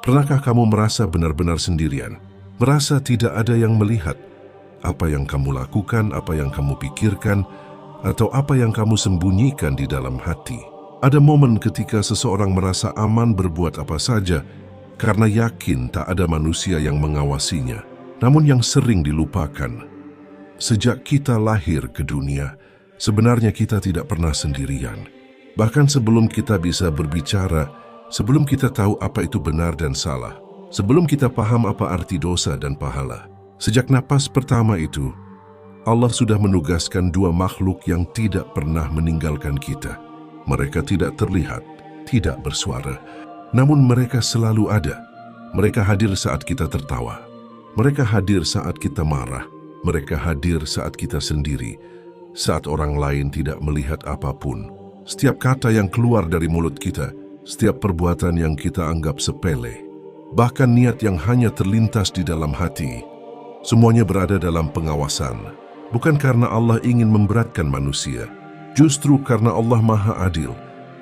Pernahkah kamu merasa benar-benar sendirian? Merasa tidak ada yang melihat apa yang kamu lakukan, apa yang kamu pikirkan, atau apa yang kamu sembunyikan di dalam hati? Ada momen ketika seseorang merasa aman berbuat apa saja karena yakin tak ada manusia yang mengawasinya. Namun yang sering dilupakan, sejak kita lahir ke dunia, sebenarnya kita tidak pernah sendirian. Bahkan sebelum kita bisa berbicara, sebelum kita tahu apa itu benar dan salah, sebelum kita paham apa arti dosa dan pahala, sejak napas pertama itu, Allah sudah menugaskan dua makhluk yang tidak pernah meninggalkan kita. Mereka tidak terlihat, tidak bersuara, namun mereka selalu ada. Mereka hadir saat kita tertawa. Mereka hadir saat kita marah. Mereka hadir saat kita sendiri, saat orang lain tidak melihat apapun. Setiap kata yang keluar dari mulut kita, setiap perbuatan yang kita anggap sepele, bahkan niat yang hanya terlintas di dalam hati, semuanya berada dalam pengawasan. Bukan karena Allah ingin memberatkan manusia, justru karena Allah Maha Adil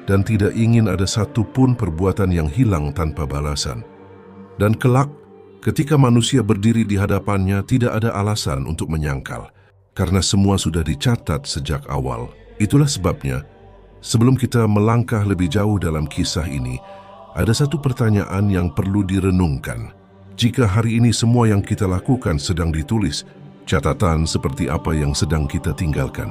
dan tidak ingin ada satupun perbuatan yang hilang tanpa balasan. Dan kelak, ketika manusia berdiri di hadapannya, tidak ada alasan untuk menyangkal, karena semua sudah dicatat sejak awal. Itulah sebabnya, sebelum kita melangkah lebih jauh dalam kisah ini, ada satu pertanyaan yang perlu direnungkan. Jika hari ini semua yang kita lakukan sedang ditulis, catatan seperti apa yang sedang kita tinggalkan?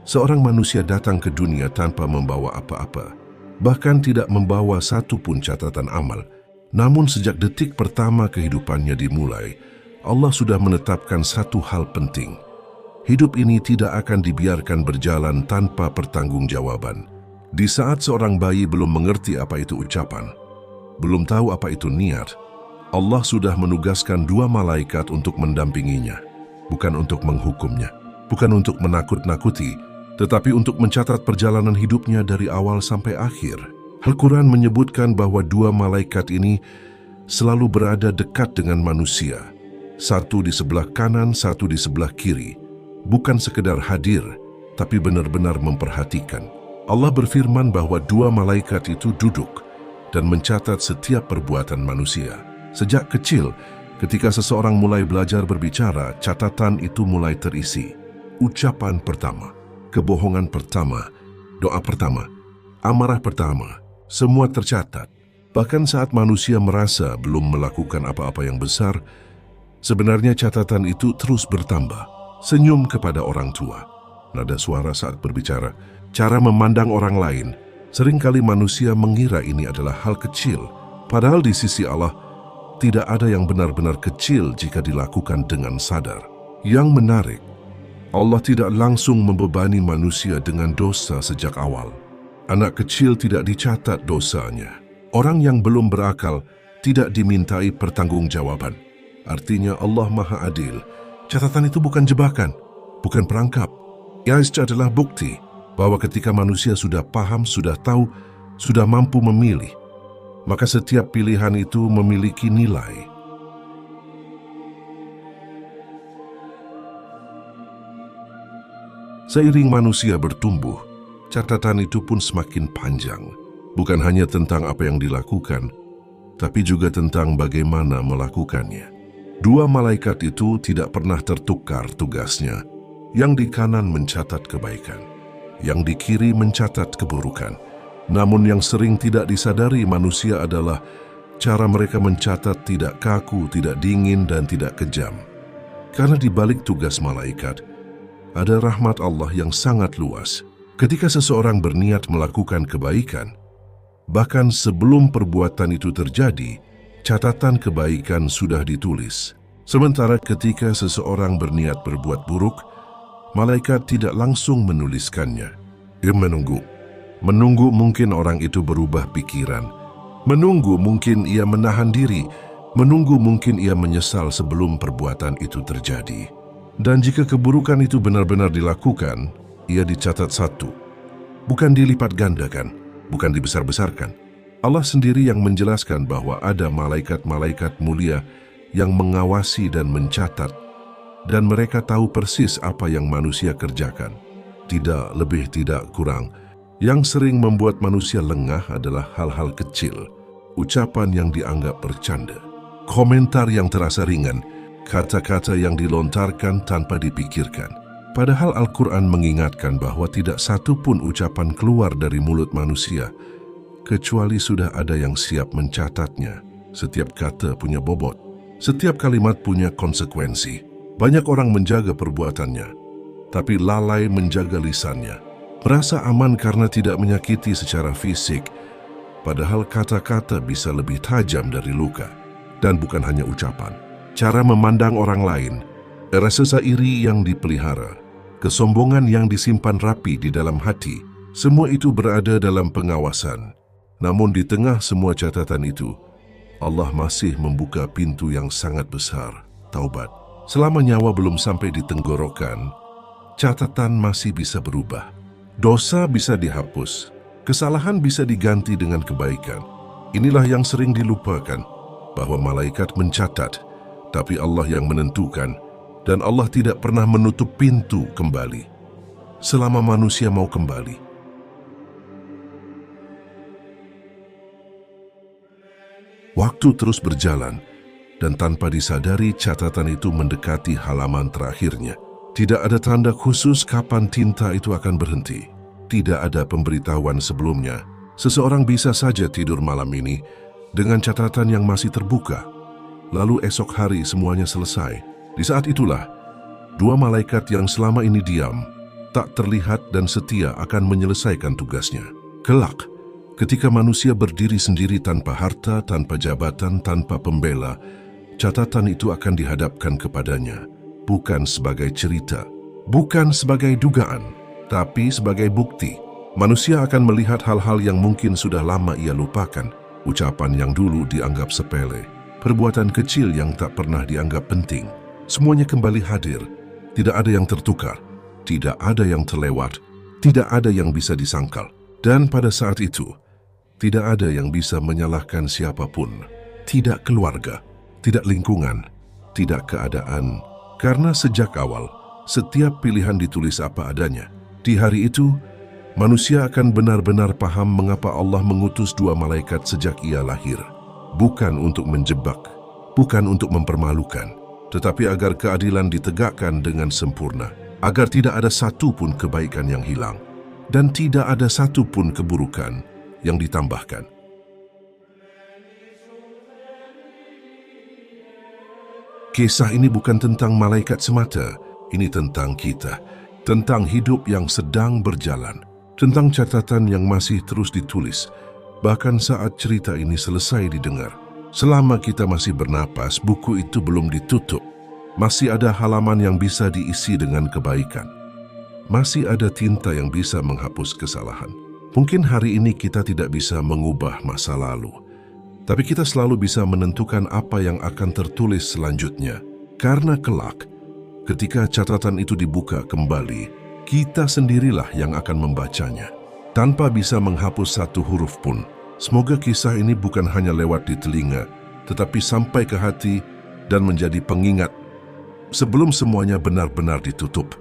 Seorang manusia datang ke dunia tanpa membawa apa-apa, bahkan tidak membawa satu pun catatan amal. Namun sejak detik pertama kehidupannya dimulai, Allah sudah menetapkan satu hal penting. Hidup ini tidak akan dibiarkan berjalan tanpa pertanggungjawaban. Di saat seorang bayi belum mengerti apa itu ucapan, belum tahu apa itu niat, Allah sudah menugaskan dua malaikat untuk mendampinginya, bukan untuk menghukumnya, bukan untuk menakut-nakuti, tetapi untuk mencatat perjalanan hidupnya dari awal sampai akhir. Al-Quran menyebutkan bahwa dua malaikat ini selalu berada dekat dengan manusia, satu di sebelah kanan, satu di sebelah kiri, bukan sekedar hadir, tapi benar-benar memperhatikan. Allah berfirman bahwa dua malaikat itu duduk dan mencatat setiap perbuatan manusia. Sejak kecil, ketika seseorang mulai belajar berbicara, catatan itu mulai terisi. Ucapan pertama, kebohongan pertama, doa pertama, amarah pertama, semua tercatat. Bahkan saat manusia merasa belum melakukan apa-apa yang besar, sebenarnya catatan itu terus bertambah. Senyum kepada orang tua, nada suara saat berbicara, cara memandang orang lain. Seringkali manusia mengira ini adalah hal kecil, padahal di sisi Allah, tidak ada yang benar-benar kecil jika dilakukan dengan sadar. Yang menarik, Allah tidak langsung membebani manusia dengan dosa sejak awal. Anak kecil tidak dicatat dosanya. Orang yang belum berakal tidak dimintai pertanggungjawaban. Artinya Allah Maha Adil. Catatan itu bukan jebakan, bukan perangkap. Itu adalah bukti bahwa ketika manusia sudah paham, sudah tahu, sudah mampu memilih, maka setiap pilihan itu memiliki nilai. Seiring manusia bertumbuh, catatan itu pun semakin panjang. Bukan hanya tentang apa yang dilakukan, tapi juga tentang bagaimana melakukannya. Dua malaikat itu tidak pernah tertukar tugasnya. Yang di kanan mencatat kebaikan, yang di kiri mencatat keburukan. Namun yang sering tidak disadari manusia adalah cara mereka mencatat tidak kaku, tidak dingin, dan tidak kejam. Karena di balik tugas malaikat, ada rahmat Allah yang sangat luas. Ketika seseorang berniat melakukan kebaikan, bahkan sebelum perbuatan itu terjadi, catatan kebaikan sudah ditulis. Sementara ketika seseorang berniat berbuat buruk, malaikat tidak langsung menuliskannya. Ia menunggu. Menunggu mungkin orang itu berubah pikiran. Menunggu mungkin ia menahan diri. Menunggu mungkin ia menyesal sebelum perbuatan itu terjadi. Dan jika keburukan itu benar-benar dilakukan, ia dicatat satu. Bukan dilipat gandakan, bukan dibesar-besarkan. Allah sendiri yang menjelaskan bahwa ada malaikat-malaikat mulia yang mengawasi dan mencatat, dan mereka tahu persis apa yang manusia kerjakan. tidak lebih tidak kurang. Yang sering membuat manusia lengah adalah hal-hal kecil, ucapan yang dianggap bercanda, komentar yang terasa ringan, kata-kata yang dilontarkan tanpa dipikirkan. Padahal Al-Quran mengingatkan bahwa tidak satu pun ucapan keluar dari mulut manusia, kecuali sudah ada yang siap mencatatnya. Setiap kata punya bobot, setiap kalimat punya konsekuensi. Banyak orang menjaga perbuatannya, tapi lalai menjaga lisannya. Merasa aman karena tidak menyakiti secara fisik, padahal kata-kata bisa lebih tajam dari luka. Dan bukan hanya ucapan. Cara memandang orang lain, rasa iri yang dipelihara, kesombongan yang disimpan rapi di dalam hati, semua itu berada dalam pengawasan. Namun di tengah semua catatan itu, Allah masih membuka pintu yang sangat besar, taubat. Selama nyawa belum sampai di tenggorokan, catatan masih bisa berubah. Dosa bisa dihapus, kesalahan bisa diganti dengan kebaikan. Inilah yang sering dilupakan, bahwa malaikat mencatat, tapi Allah yang menentukan, dan Allah tidak pernah menutup pintu kembali. Selama manusia mau kembali. Waktu terus berjalan, dan tanpa disadari catatan itu mendekati halaman terakhirnya. Tidak ada tanda khusus kapan tinta itu akan berhenti. Tidak ada pemberitahuan sebelumnya. Seseorang bisa saja tidur malam ini dengan catatan yang masih terbuka. Lalu esok hari semuanya selesai. Di saat itulah, dua malaikat yang selama ini diam, tak terlihat dan setia akan menyelesaikan tugasnya. Kelak, ketika manusia berdiri sendiri tanpa harta, tanpa jabatan, tanpa pembela, catatan itu akan dihadapkan kepadanya. Bukan sebagai cerita, bukan sebagai dugaan, tapi sebagai bukti. Manusia akan melihat hal-hal yang mungkin sudah lama ia lupakan, ucapan yang dulu dianggap sepele, perbuatan kecil yang tak pernah dianggap penting. Semuanya kembali hadir, tidak ada yang tertukar, tidak ada yang terlewat, tidak ada yang bisa disangkal. Dan pada saat itu, tidak ada yang bisa menyalahkan siapapun, tidak keluarga, tidak lingkungan, tidak keadaan. Karena sejak awal, setiap pilihan ditulis apa adanya. Di hari itu, manusia akan benar-benar paham mengapa Allah mengutus dua malaikat sejak ia lahir. Bukan untuk menjebak, bukan untuk mempermalukan, tetapi agar keadilan ditegakkan dengan sempurna. Agar tidak ada satu pun kebaikan yang hilang, dan tidak ada satu pun keburukan yang ditambahkan. Kisah ini bukan tentang malaikat semata, ini tentang kita, tentang hidup yang sedang berjalan, tentang catatan yang masih terus ditulis, bahkan saat cerita ini selesai didengar. Selama kita masih bernapas, buku itu belum ditutup. Masih ada halaman yang bisa diisi dengan kebaikan. Masih ada tinta yang bisa menghapus kesalahan. Mungkin hari ini kita tidak bisa mengubah masa lalu, tapi kita selalu bisa menentukan apa yang akan tertulis selanjutnya. Karena kelak, ketika catatan itu dibuka kembali, kita sendirilah yang akan membacanya, tanpa bisa menghapus satu huruf pun. Semoga kisah ini bukan hanya lewat di telinga, tetapi sampai ke hati dan menjadi pengingat sebelum semuanya benar-benar ditutup.